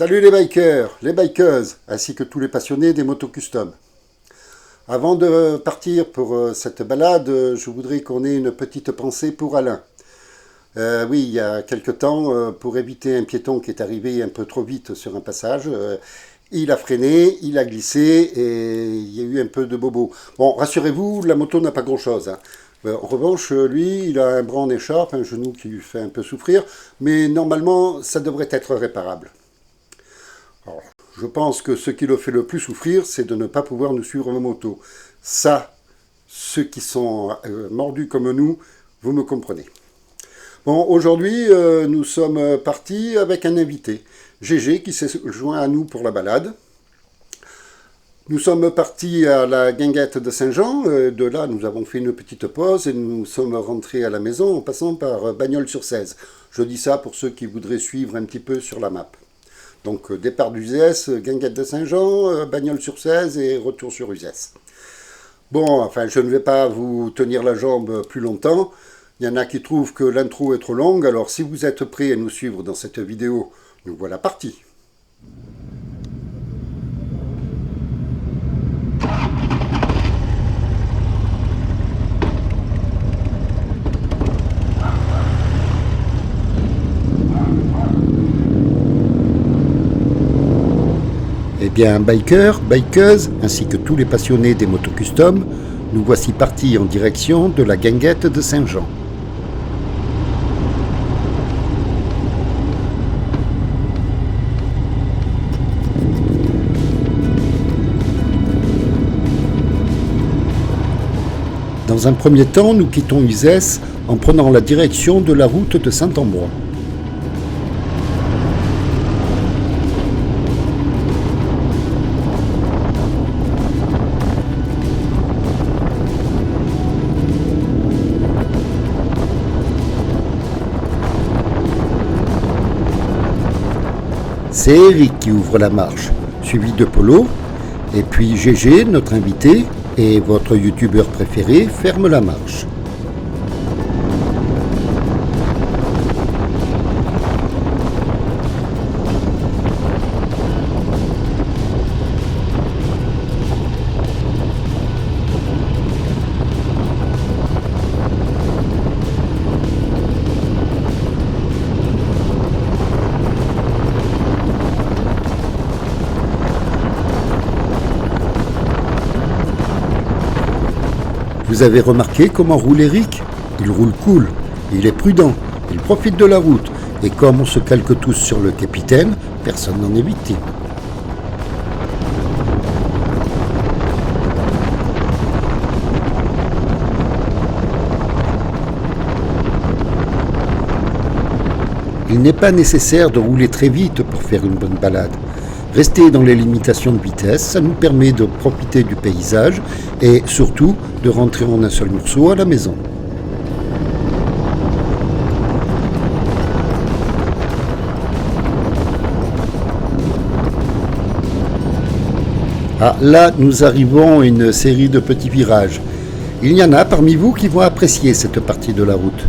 Salut les bikers, les bikeuses, ainsi que tous les passionnés des motos custom. Avant de partir pour cette balade, je voudrais qu'on ait une petite pensée pour Alain. Oui, il y a quelque temps, pour éviter un piéton qui est arrivé un peu trop vite sur un passage, il a freiné, il a glissé et il y a eu un peu de bobo. Bon, rassurez-vous, la moto n'a pas grand-chose, hein. En revanche, lui, il a un bras en écharpe, un genou qui lui fait un peu souffrir, mais normalement, ça devrait être réparable. Alors, je pense que ce qui le fait le plus souffrir, c'est de ne pas pouvoir nous suivre en moto. Ça, ceux qui sont mordus comme nous, vous me comprenez. Bon, aujourd'hui, nous sommes partis avec un invité, Gégé, qui s'est joint à nous pour la balade. Nous sommes partis à la guinguette de Saint-Jean. De là, nous avons fait une petite pause et nous sommes rentrés à la maison en passant par Bagnols-sur-Cèze. Je dis ça pour ceux qui voudraient suivre un petit peu sur la map. Donc, départ d'Uzès, guinguette de Saint-Jean, Bagnols-sur-Cèze et retour sur Uzès. Bon, enfin, je ne vais pas vous tenir la jambe plus longtemps. Il y en a qui trouvent que l'intro est trop longue, alors si vous êtes prêts à nous suivre dans cette vidéo, nous voilà partis. Eh bien, bikers, bikeuses, ainsi que tous les passionnés des motos custom, nous voici partis en direction de la guinguette de Saint-Jean. Dans un premier temps, nous quittons Uzès en prenant la direction de la route de Saint-Ambrois. C'est Eric qui ouvre la marche, suivi de Polo, et puis Gégé, notre invité, et votre youtubeur préféré ferme la marche. Vous avez remarqué comment roule Eric? Il roule cool, il est prudent, il profite de la route, et comme on se calque tous sur le capitaine, personne n'en est victime. Il n'est pas nécessaire de rouler très vite pour faire une bonne balade. Rester dans les limitations de vitesse, ça nous permet de profiter du paysage et surtout de rentrer en un seul morceau à la maison. Ah, là, nous arrivons à une série de petits virages. Il y en a parmi vous qui vont apprécier cette partie de la route.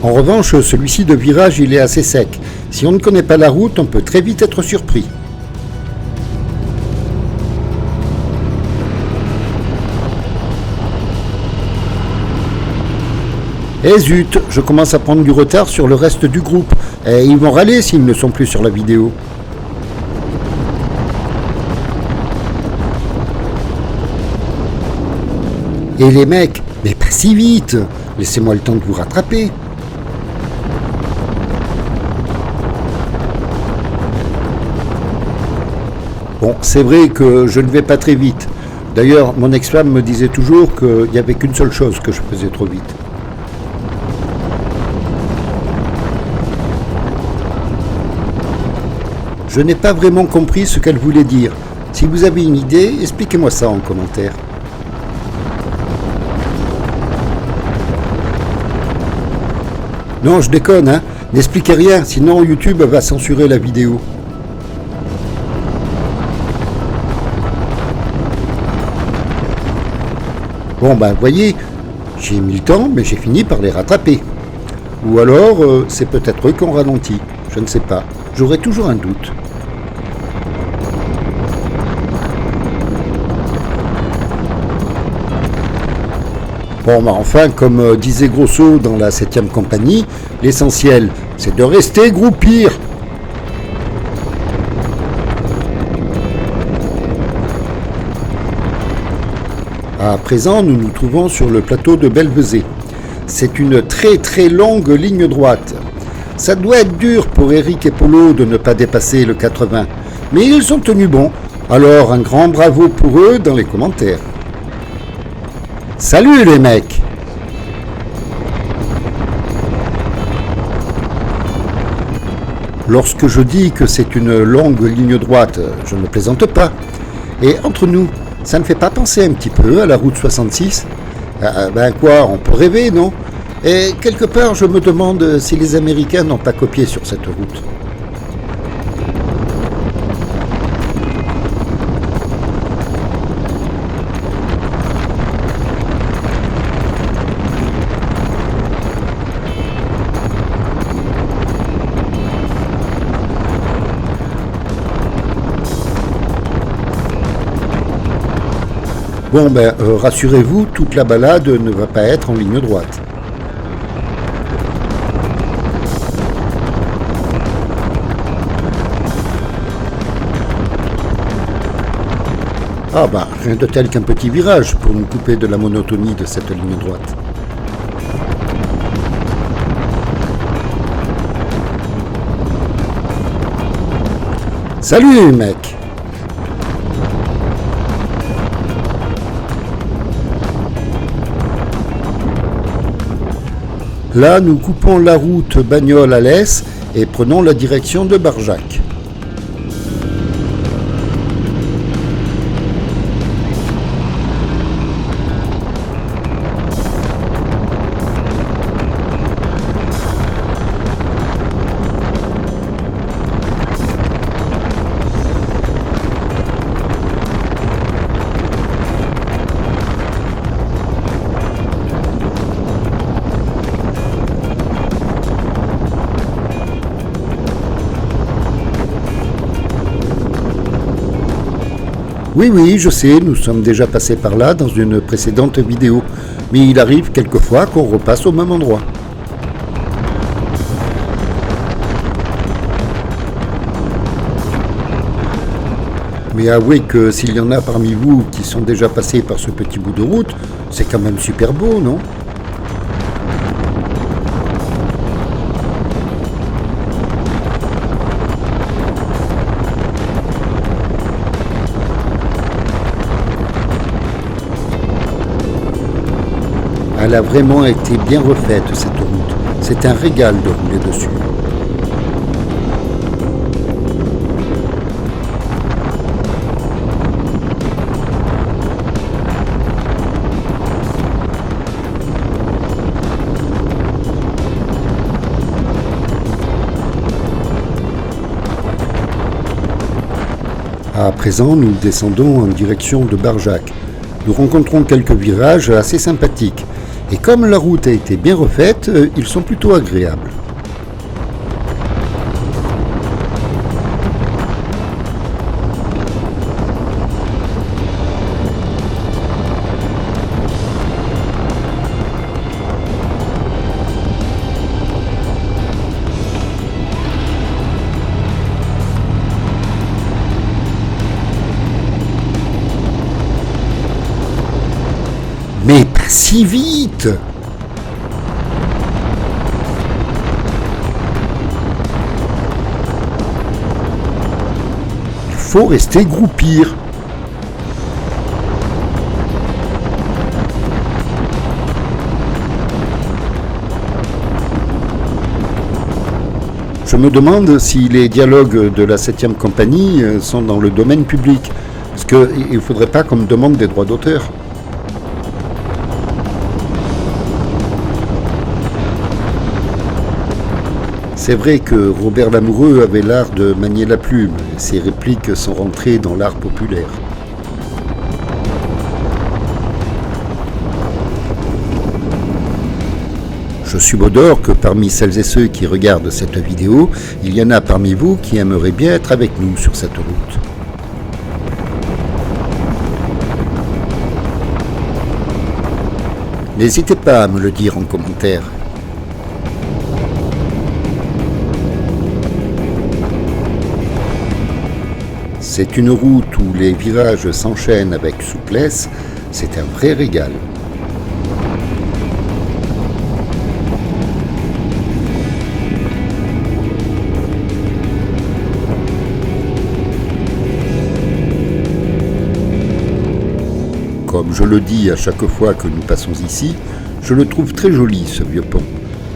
En revanche, celui-ci de virage, il est assez sec. Si on ne connaît pas la route, on peut très vite être surpris. Eh zut, je commence à prendre du retard sur le reste du groupe. Et ils vont râler s'ils ne sont plus sur la vidéo. Et les mecs, mais pas si vite! Laissez-moi le temps de vous rattraper. Bon, c'est vrai que je ne vais pas très vite. D'ailleurs, mon ex-femme me disait toujours qu'il n'y avait qu'une seule chose que je faisais trop vite. Je n'ai pas vraiment compris ce qu'elle voulait dire. Si vous avez une idée, expliquez-moi ça en commentaire. Non, je déconne, hein. N'expliquez rien, sinon YouTube va censurer la vidéo. Bon ben vous voyez, j'ai mis le temps, mais j'ai fini par les rattraper. Ou alors, c'est peut-être eux qui ont ralenti, je ne sais pas, j'aurai toujours un doute. Bon, bah enfin, comme disait Grosso dans la 7e compagnie, l'essentiel, c'est de rester groupir. À présent, nous nous trouvons sur le plateau de Belvezé. C'est une très très longue ligne droite. Ça doit être dur pour Eric et Polo de ne pas dépasser le 80, mais ils ont tenu bon. Alors un grand bravo pour eux dans les commentaires. Salut les mecs! Lorsque je dis que c'est une longue ligne droite, je ne plaisante pas. Et entre nous, ça ne fait pas penser un petit peu à la route 66 ? Ben quoi, on peut rêver, non ? Et quelque part, je me demande si les Américains n'ont pas copié sur cette route. Bon ben, rassurez-vous, toute la balade ne va pas être en ligne droite. Ah bah, rien de tel qu'un petit virage pour nous couper de la monotonie de cette ligne droite. Salut mec! Là, nous coupons la route Bagnoles-Alès et prenons la direction de Barjac. Oui, je sais, nous sommes déjà passés par là dans une précédente vidéo, mais il arrive quelquefois qu'on repasse au même endroit. Mais avouez que s'il y en a parmi vous qui sont déjà passés par ce petit bout de route, c'est quand même super beau, non ? Elle a vraiment été bien refaite cette route. C'est un régal de rouler dessus. À présent, nous descendons en direction de Barjac. Nous rencontrons quelques virages assez sympathiques. Et comme la route a été bien refaite, ils sont plutôt agréables. Mais pas si vite! Il faut rester groupir. Je me demande si les dialogues de la 7e compagnie sont dans le domaine public. Parce qu'il ne faudrait pas qu'on me demande des droits d'auteur. C'est vrai que Robert Lamoureux avait l'art de manier la plume, et ses répliques sont rentrées dans l'art populaire. Je subodore que parmi celles et ceux qui regardent cette vidéo, il y en a parmi vous qui aimeraient bien être avec nous sur cette route. N'hésitez pas à me le dire en commentaire. C'est une route où les virages s'enchaînent avec souplesse, c'est un vrai régal. Comme je le dis à chaque fois que nous passons ici, je le trouve très joli ce vieux pont.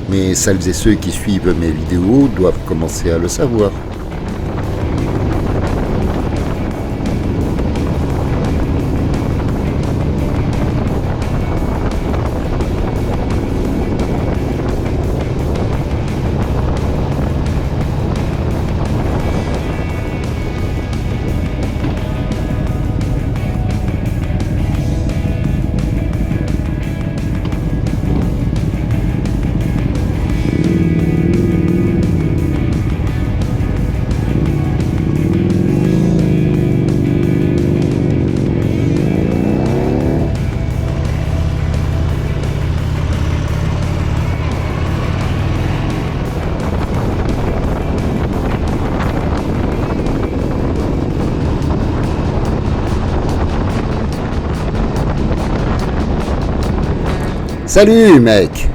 Mais celles et ceux qui suivent mes vidéos doivent commencer à le savoir. Salut mec!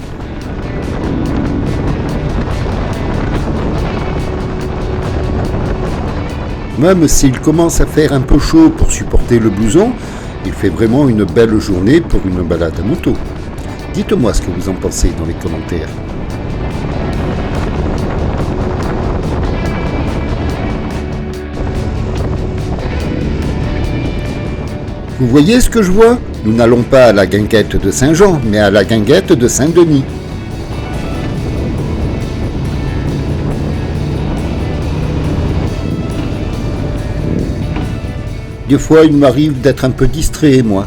Même s'il commence à faire un peu chaud pour supporter le blouson, il fait vraiment une belle journée pour une balade à moto. Dites-moi ce que vous en pensez dans les commentaires. Vous voyez ce que je vois? Nous n'allons pas à la guinguette de Saint-Jean, mais à la guinguette de Saint-Denis. Des fois, il m'arrive d'être un peu distrait, moi.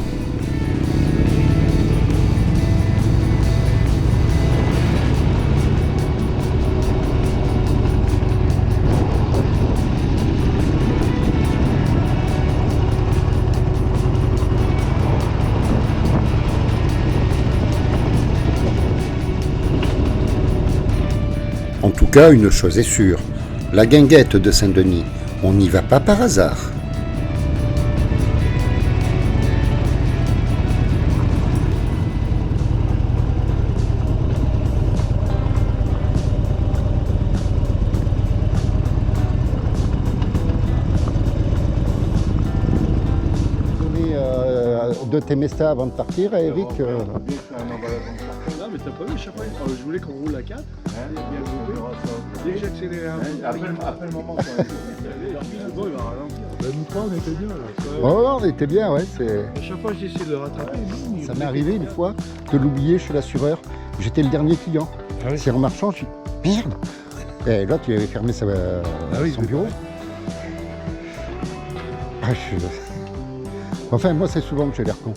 En tout cas, une chose est sûre, la guinguette de Saint-Denis, on n'y va pas par hasard. De tes messages avant de partir, Eric. Non, mais t'as pas vu, chaque fois, je voulais qu'on roule à 4. Dès que j'accélérais un peu, après le moment, bon, il va ralentir. Nous trois, on était bien là. Oh, on était bien, ouais. À chaque fois, j'essaie de le rattraper. Ça m'est arrivé une fois de l'oublier chez l'assureur. J'étais le dernier client. C'est en marchant, je dis merde. Et l'autre, il avait fermé son bureau. Enfin, moi, c'est souvent que j'ai l'air con.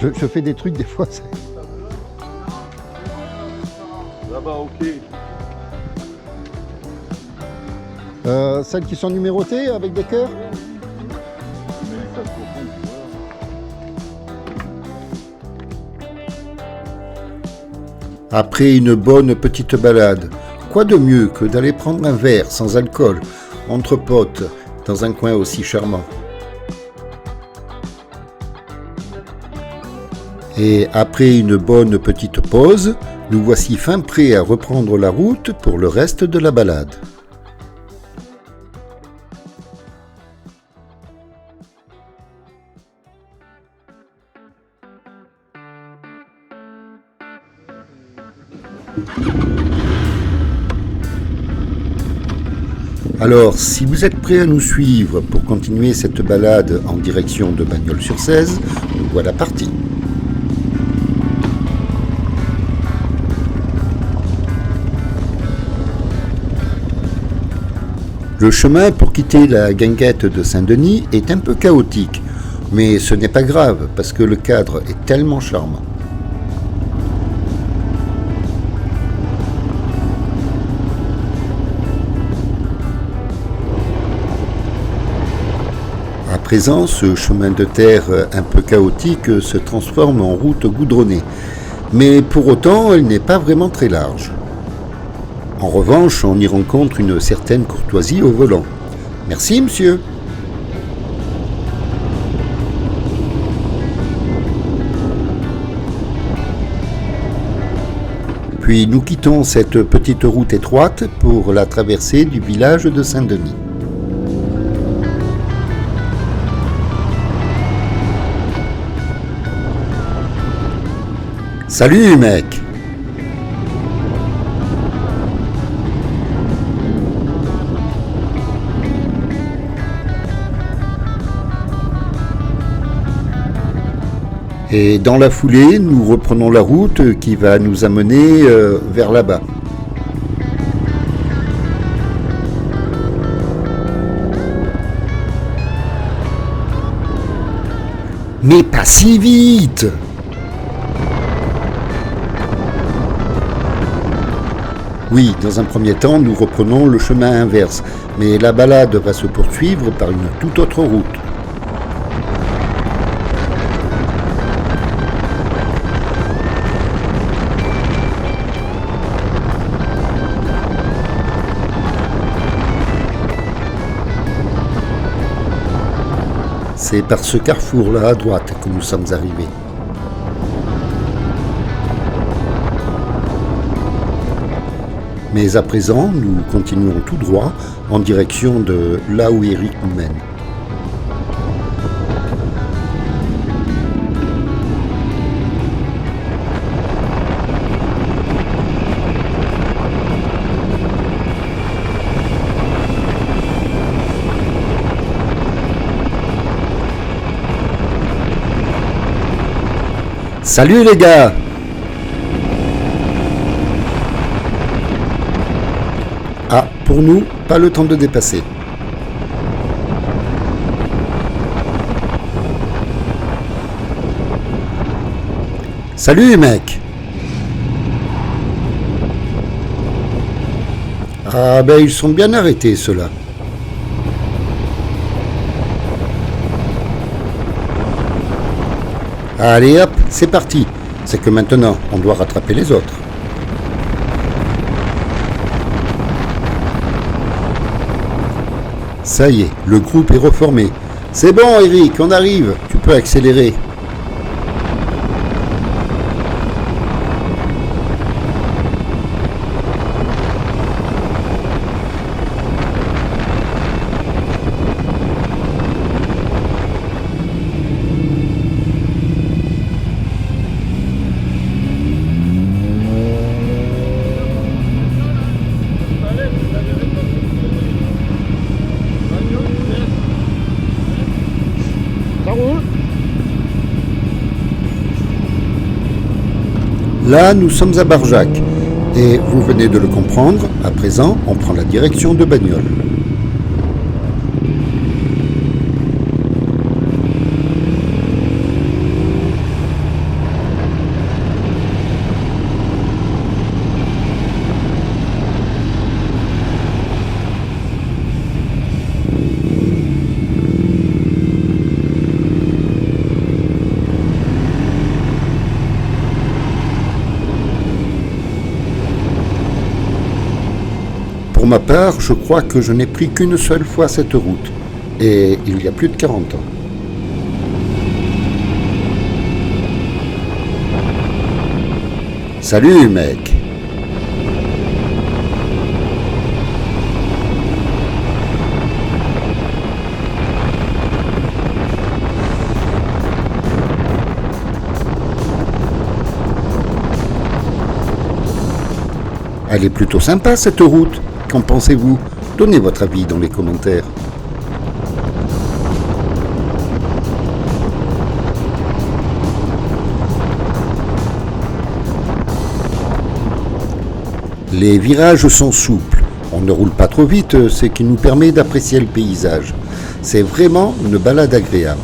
Je fais des trucs, des fois, c'est... Là-bas, ok. Celles qui sont numérotées, avec des cœurs? Après une bonne petite balade, quoi de mieux que d'aller prendre un verre sans alcool, entre potes, dans un coin aussi charmant? Et après une bonne petite pause, nous voici fin prêts à reprendre la route pour le reste de la balade. Alors, si vous êtes prêts à nous suivre pour continuer cette balade en direction de Bagnols-sur-Cèze, nous voilà partis. Le chemin pour quitter la guinguette de Saint-Denis est un peu chaotique, mais ce n'est pas grave parce que le cadre est tellement charmant. présent, ce chemin de terre un peu chaotique se transforme en route goudronnée. Mais pour autant, elle n'est pas vraiment très large. En revanche, on y rencontre une certaine courtoisie au volant. Merci, monsieur. Puis nous quittons cette petite route étroite pour la traversée du village de Saint-Denis. Salut mec! Et dans la foulée, nous reprenons la route qui va nous amener vers là-bas. Mais pas si vite! Oui, dans un premier temps, nous reprenons le chemin inverse, mais la balade va se poursuivre par une toute autre route. C'est par ce carrefour-là à droite que nous sommes arrivés. Mais à présent, nous continuons tout droit en direction de là où Eric nous mène. Salut les gars! Ah, pour nous, pas le temps de dépasser. Salut mec! Ah ben ils sont bien arrêtés ceux-là. Allez hop, c'est parti. C'est que maintenant, on doit rattraper les autres. Ça y est, le groupe est reformé. C'est bon Eric, on arrive. Tu peux accélérer. Là, nous sommes à Barjac. Et vous venez de le comprendre, à présent, on prend la direction de Bagnols. Pour ma part, je crois que je n'ai pris qu'une seule fois cette route, et il y a plus de 40 ans. Salut mec! Elle est plutôt sympa cette route. Qu'en pensez-vous? Donnez votre avis dans les commentaires. Les virages sont souples. On ne roule pas trop vite, ce qui nous permet d'apprécier le paysage. C'est vraiment une balade agréable.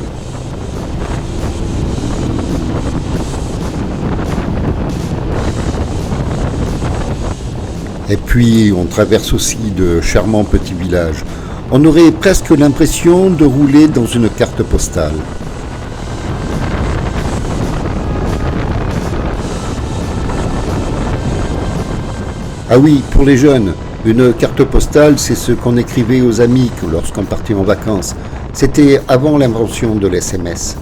Et puis, on traverse aussi de charmants petits villages. On aurait presque l'impression de rouler dans une carte postale. Ah oui, pour les jeunes, une carte postale, c'est ce qu'on écrivait aux amis lorsqu'on partait en vacances. C'était avant l'invention de l'SMS.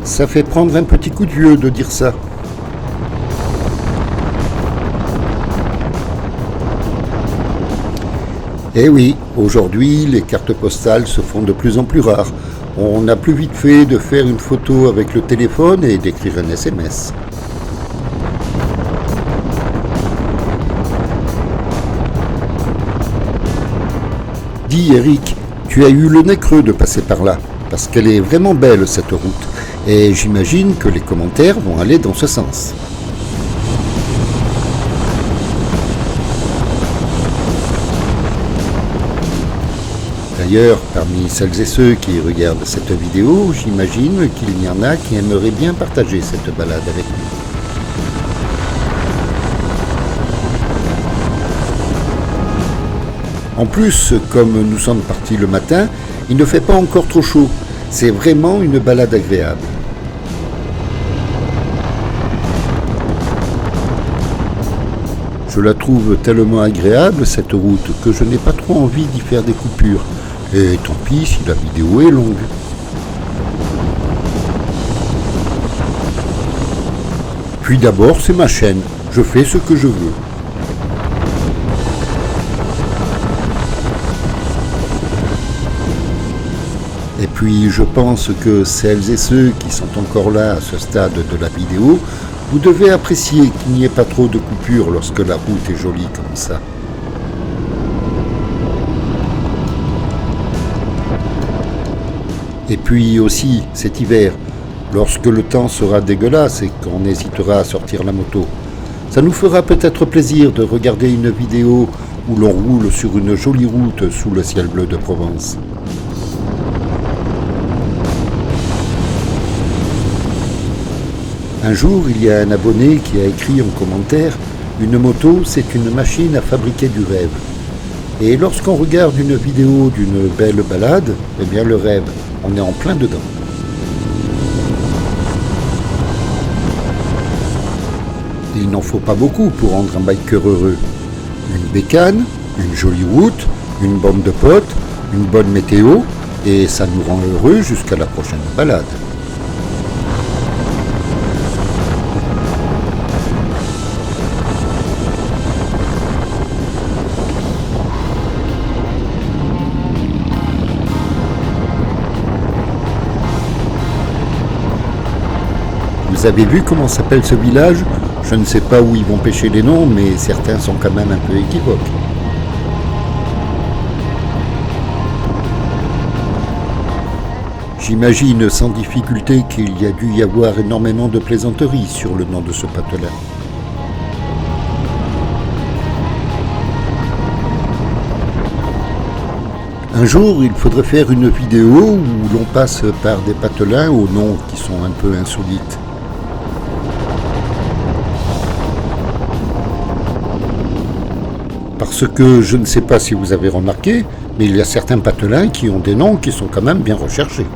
Ça fait prendre un petit coup de vieux de dire ça. Eh oui, aujourd'hui, les cartes postales se font de plus en plus rares. On a plus vite fait de faire une photo avec le téléphone et d'écrire un SMS. Dis Eric, tu as eu le nez creux de passer par là, parce qu'elle est vraiment belle cette route, et j'imagine que les commentaires vont aller dans ce sens. D'ailleurs, parmi celles et ceux qui regardent cette vidéo, j'imagine qu'il y en a qui aimeraient bien partager cette balade avec nous. En plus, comme nous sommes partis le matin, il ne fait pas encore trop chaud. C'est vraiment une balade agréable. Je la trouve tellement agréable, cette route, que je n'ai pas trop envie d'y faire des coupures. Et tant pis si la vidéo est longue. Puis d'abord, c'est ma chaîne. Je fais ce que je veux. Et puis je pense que celles et ceux qui sont encore là à ce stade de la vidéo, vous devez apprécier qu'il n'y ait pas trop de coupures lorsque la route est jolie comme ça. Et puis aussi, cet hiver, lorsque le temps sera dégueulasse et qu'on hésitera à sortir la moto, ça nous fera peut-être plaisir de regarder une vidéo où l'on roule sur une jolie route sous le ciel bleu de Provence. Un jour, il y a un abonné qui a écrit en commentaire « Une moto, c'est une machine à fabriquer du rêve ». Et lorsqu'on regarde une vidéo d'une belle balade, eh bien le rêve, on est en plein dedans. Il n'en faut pas beaucoup pour rendre un biker heureux. Une bécane, une jolie route, une bande de potes, une bonne météo, et ça nous rend heureux jusqu'à la prochaine balade. Vous avez vu comment s'appelle ce village? Je ne sais pas où ils vont pêcher les noms, mais certains sont quand même un peu équivoques. J'imagine sans difficulté qu'il y a dû y avoir énormément de plaisanteries sur le nom de ce patelin. Un jour, il faudrait faire une vidéo où l'on passe par des patelins aux noms qui sont un peu insolites. Parce que je ne sais pas si vous avez remarqué, mais il y a certains patelins qui ont des noms qui sont quand même bien recherchés.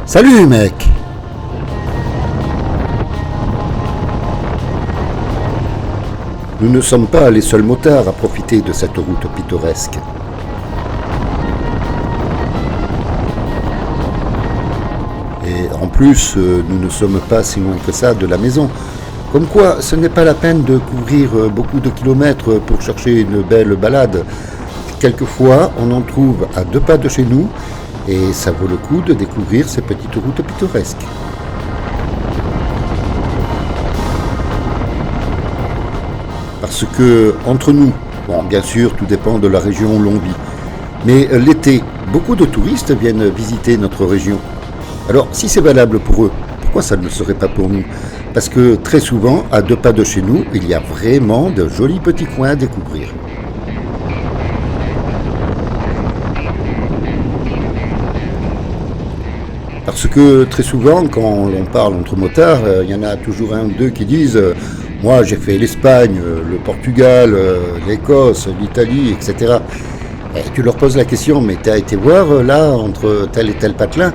Salut mec! Nous ne sommes pas les seuls motards à profiter de cette route pittoresque. Et en plus, nous ne sommes pas si loin que ça de la maison. Comme quoi, ce n'est pas la peine de couvrir beaucoup de kilomètres pour chercher une belle balade. Quelquefois, on en trouve à 2 pas de chez nous, et ça vaut le coup de découvrir ces petites routes pittoresques. Parce que, entre nous, bon, bien sûr, tout dépend de la région où l'on vit, mais l'été, beaucoup de touristes viennent visiter notre région. Alors, si c'est valable pour eux, pourquoi ça ne le serait pas pour nous? Parce que très souvent, à 2 pas de chez nous, il y a vraiment de jolis petits coins à découvrir. Parce que très souvent, quand on parle entre motards, il y en a toujours un ou deux qui disent moi j'ai fait l'Espagne, le Portugal, l'Écosse, l'Italie, etc. Et tu leur poses la question, mais t'as été voir là, entre tel et tel patelin?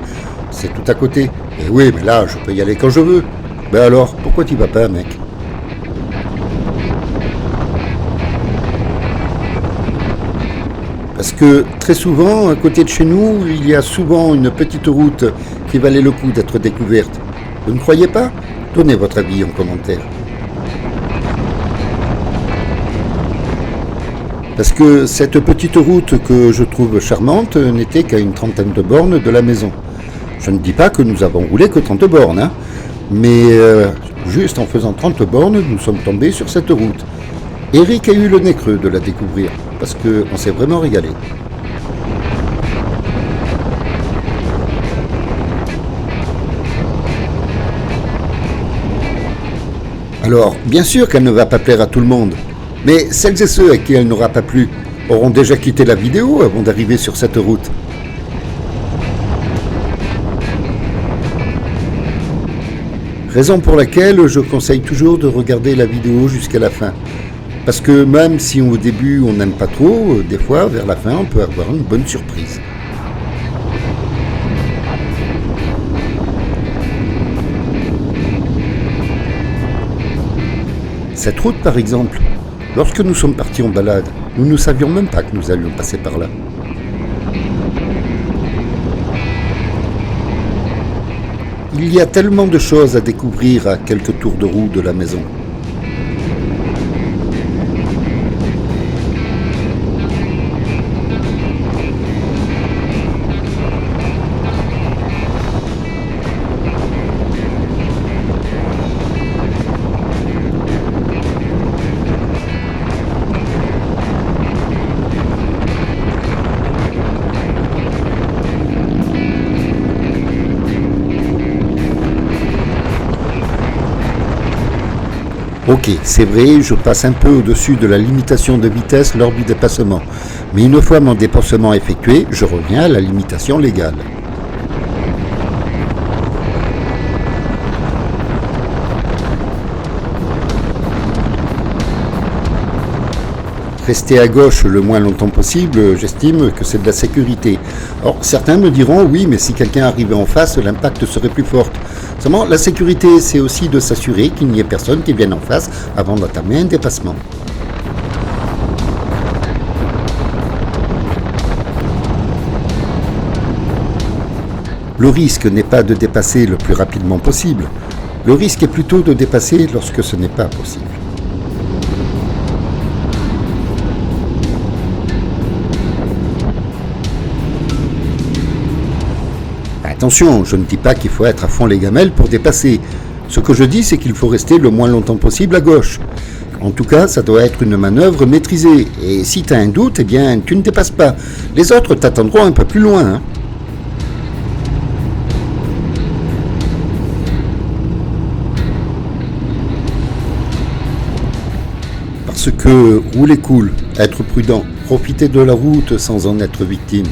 C'est tout à côté. Et oui, mais là, je peux y aller quand je veux. Ben alors, pourquoi t'y vas pas, mec? Parce que très souvent, à côté de chez nous, il y a souvent une petite route qui valait le coup d'être découverte. Vous ne croyez pas? Donnez votre avis en commentaire. Parce que cette petite route que je trouve charmante n'était qu'à une trentaine de bornes de la maison. Je ne dis pas que nous avons roulé que 30 bornes, hein, mais juste en faisant 30 bornes, nous sommes tombés sur cette route. Eric a eu le nez creux de la découvrir, parce qu'on s'est vraiment régalé. Alors, bien sûr qu'elle ne va pas plaire à tout le monde, mais celles et ceux à qui elle n'aura pas plu auront déjà quitté la vidéo avant d'arriver sur cette route. Raison pour laquelle je conseille toujours de regarder la vidéo jusqu'à la fin. Parce que même si au début on n'aime pas trop, des fois vers la fin on peut avoir une bonne surprise. Cette route par exemple, lorsque nous sommes partis en balade, nous ne savions même pas que nous allions passer par là. Il y a tellement de choses à découvrir à quelques tours de roue de la maison. Ok, c'est vrai, je passe un peu au-dessus de la limitation de vitesse lors du dépassement. Mais une fois mon dépassement effectué, je reviens à la limitation légale. Rester à gauche le moins longtemps possible, j'estime que c'est de la sécurité. Or, certains me diront, oui, mais si quelqu'un arrivait en face, l'impact serait plus fort. Seulement, la sécurité, c'est aussi de s'assurer qu'il n'y ait personne qui vienne en face avant d'entamer un dépassement. Le risque n'est pas de dépasser le plus rapidement possible. Le risque est plutôt de dépasser lorsque ce n'est pas possible. Attention, je ne dis pas qu'il faut être à fond les gamelles pour dépasser. Ce que je dis, c'est qu'il faut rester le moins longtemps possible à gauche. En tout cas, ça doit être une manœuvre maîtrisée. Et si tu as un doute, eh bien, tu ne dépasses pas. Les autres t'attendront un peu plus loin, hein. Parce que rouler cool, être prudent, profiter de la route sans en être victime,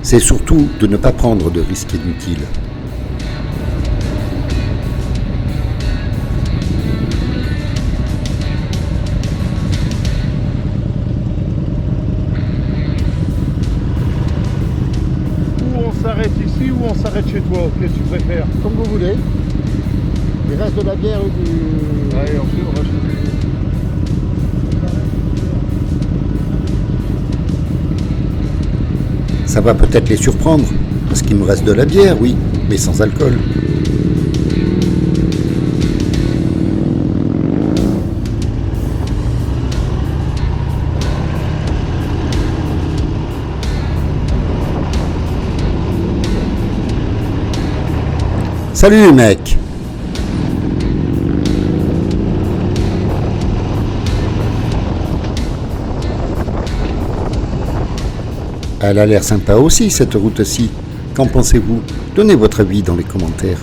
c'est surtout de ne pas prendre de risques inutiles. Ou on s'arrête ici ou on s'arrête chez toi, qu'est-ce que tu préfères? Comme vous voulez. Il reste de la bière ou du... Allez, on va chez Ça va peut-être les surprendre, parce qu'il me reste de la bière, oui, mais sans alcool. Salut mec! Elle a l'air sympa aussi, cette route-ci. Qu'en pensez-vous? Donnez votre avis dans les commentaires.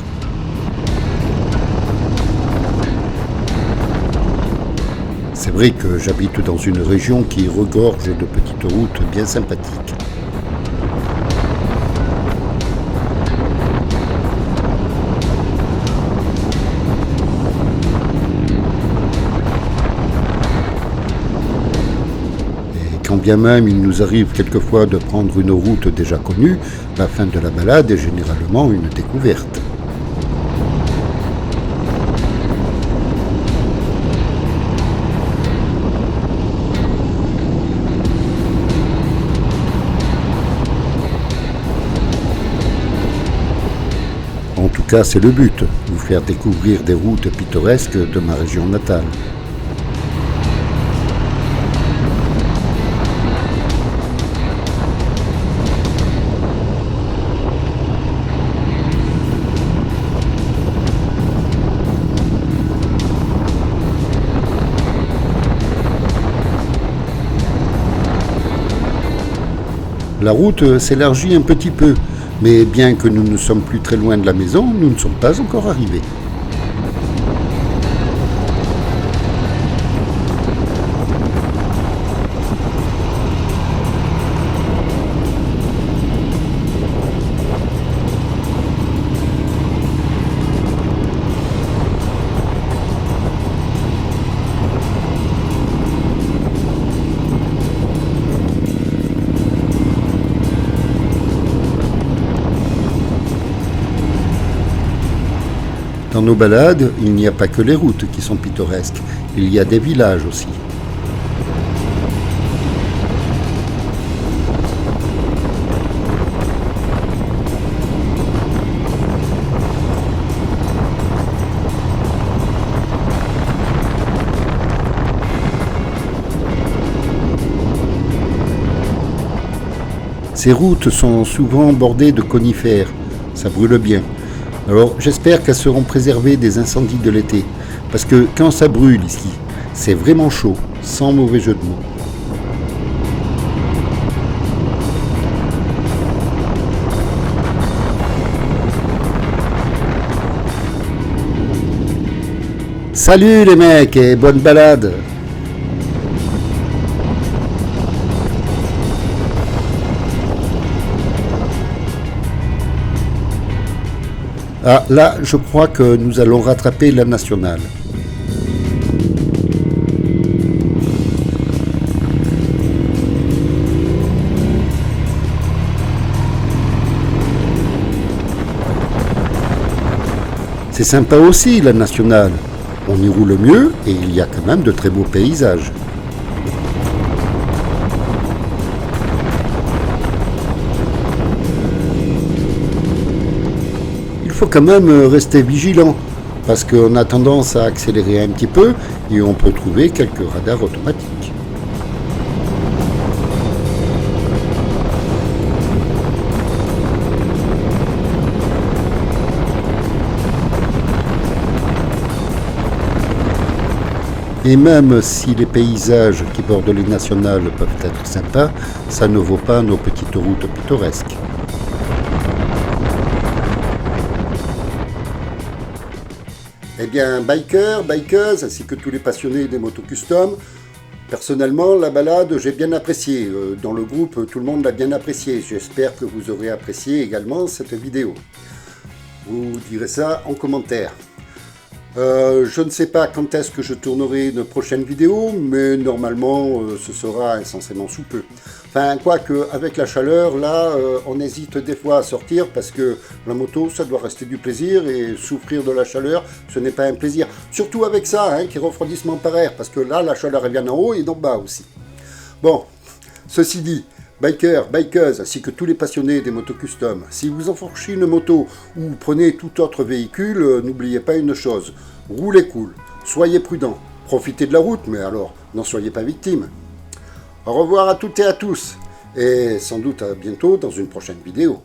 C'est vrai que j'habite dans une région qui regorge de petites routes bien sympathiques. bien même il nous arrive quelquefois de prendre une route déjà connue, la fin de la balade est généralement une découverte. En tout cas, c'est le but, vous faire découvrir des routes pittoresques de ma région natale. La route s'élargit un petit peu, mais bien que nous ne sommes plus très loin de la maison, nous ne sommes pas encore arrivés. Dans nos balades, il n'y a pas que les routes qui sont pittoresques, il y a des villages aussi. Ces routes sont souvent bordées de conifères, ça brûle bien. Alors j'espère qu'elles seront préservées des incendies de l'été, parce que quand ça brûle ici, c'est vraiment chaud, sans mauvais jeu de mots. Salut les mecs et bonne balade! Ah, là, je crois que nous allons rattraper la nationale. C'est sympa aussi, la nationale. On y roule mieux et il y a quand même de très beaux paysages. Il faut quand même rester vigilant, parce qu'on a tendance à accélérer un petit peu et on peut trouver quelques radars automatiques. Et même si les paysages qui bordent les nationales peuvent être sympas, ça ne vaut pas nos petites routes pittoresques. Eh bien, bikers, bikeuses, ainsi que tous les passionnés des motos custom, personnellement, la balade, j'ai bien apprécié. Dans le groupe, tout le monde l'a bien apprécié. J'espère que vous aurez apprécié également cette vidéo. Vous direz ça en commentaire. Je ne sais pas quand est-ce que je tournerai une prochaine vidéo, mais normalement, ce sera essentiellement sous peu. Enfin, quoique, avec la chaleur, là, on hésite des fois à sortir parce que la moto, ça doit rester du plaisir et souffrir de la chaleur, ce n'est pas un plaisir. Surtout avec ça, hein, qui est refroidissement par air, parce que là, la chaleur, elle vient d'en haut et d'en bas aussi. Bon, ceci dit, bikers, bikeuses, ainsi que tous les passionnés des motos custom, si vous enfourchez une moto ou prenez tout autre véhicule, n'oubliez pas une chose, roulez cool, soyez prudents, profitez de la route, mais alors, n'en soyez pas victime. Au revoir à toutes et à tous, et sans doute à bientôt dans une prochaine vidéo.